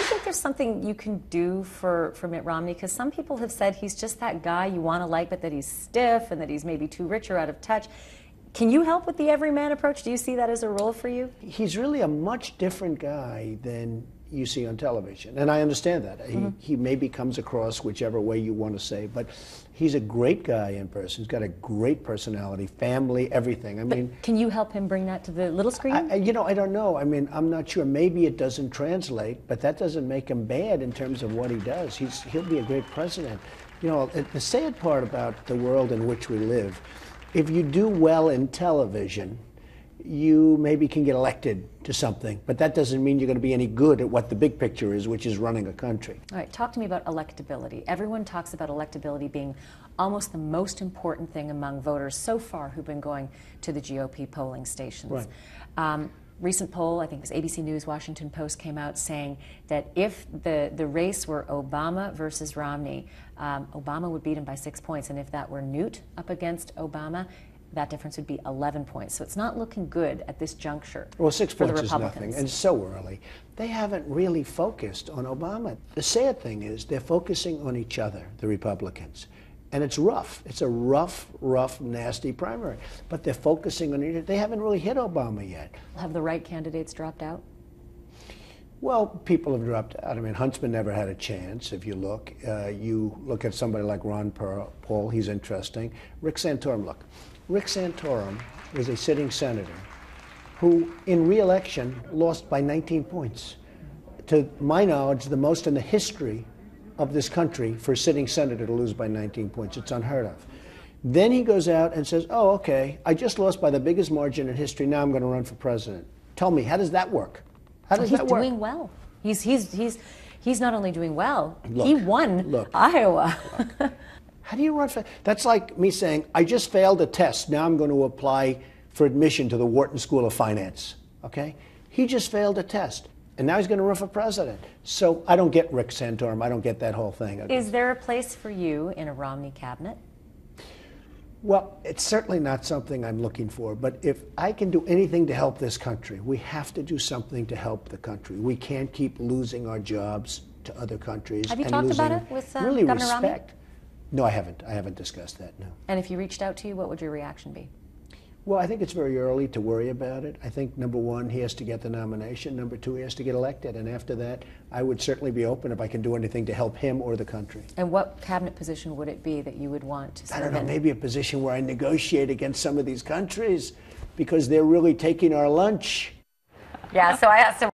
think there's something you can do for Mitt Romney? Because some people have said he's just that guy you want to like, but that he's stiff and that he's maybe too rich or out of touch. Can you help with the everyman approach? Do you see that as a role for you? He's really a much different guy than you see on television, and I understand that. He maybe comes across whichever way you want to say, but he's a great guy in person. He's got a great personality, family, everything. I mean, can you help him bring that to the little screen? I don't know. I mean, I'm not sure. Maybe it doesn't translate, but that doesn't make him bad in terms of what he does. He'll be a great president. You know, the sad part about the world in which we live, if you do well in television, you maybe can get elected to something, but that doesn't mean you're going to be any good at what the big picture is, which is running a country. All right, talk to me about electability. Everyone talks about electability being almost the most important thing among voters so far who've been going to the GOP polling stations. Right. Recent poll, I think it was ABC News, Washington Post, came out saying that if the race were Obama versus Romney, Obama would beat him by 6 points, and if that were Newt up against Obama, that difference would be 11 points. So it's not looking good at this juncture. Well, 6 for the points is Republicans. nothing, and so early. They haven't really focused on Obama. The sad thing is they're focusing on each other, the Republicans. And it's rough. It's a rough, nasty primary. But they're focusing on it. They haven't really hit Obama yet. Have the right candidates dropped out? Well, people have dropped out. I mean, Huntsman never had a chance, if you look. You look at somebody like Ron Paul, he's interesting. Rick Santorum, look. Rick Santorum was a sitting senator who, in re-election, lost by 19 points. To my knowledge, the most in the history of this country for a sitting senator to lose by 19 points. It's unheard of. Then he goes out and says, oh, okay, I just lost by the biggest margin in history, now I'm going to run for president. Tell me, how does that work? How does that work? He's doing well. He's not only doing well, look, he won Iowa. Look. How do you run for... That's like me saying, I just failed a test, now I'm going to apply for admission to the Wharton School of Finance, okay? He just failed a test, and now he's going to run for president. So I don't get Rick Santorum, I don't get that whole thing. Is there a place for you in a Romney cabinet? Well, it's certainly not something I'm looking for, but if I can do anything to help this country, we have to do something to help the country. We can't keep losing our jobs to other countries. Have you and talked about losing it with really Governor Romney? respect. No, I haven't. I haven't discussed that, no. And if he reached out to you, what would your reaction be? Well, I think it's very early to worry about it. I think, number one, he has to get the nomination. Number two, he has to get elected. And after that, I would certainly be open if I can do anything to help him or the country. And what cabinet position would it be that you would want to serve in? I don't know, maybe a position where I negotiate against some of these countries because they're really taking our lunch. Yeah, so I asked him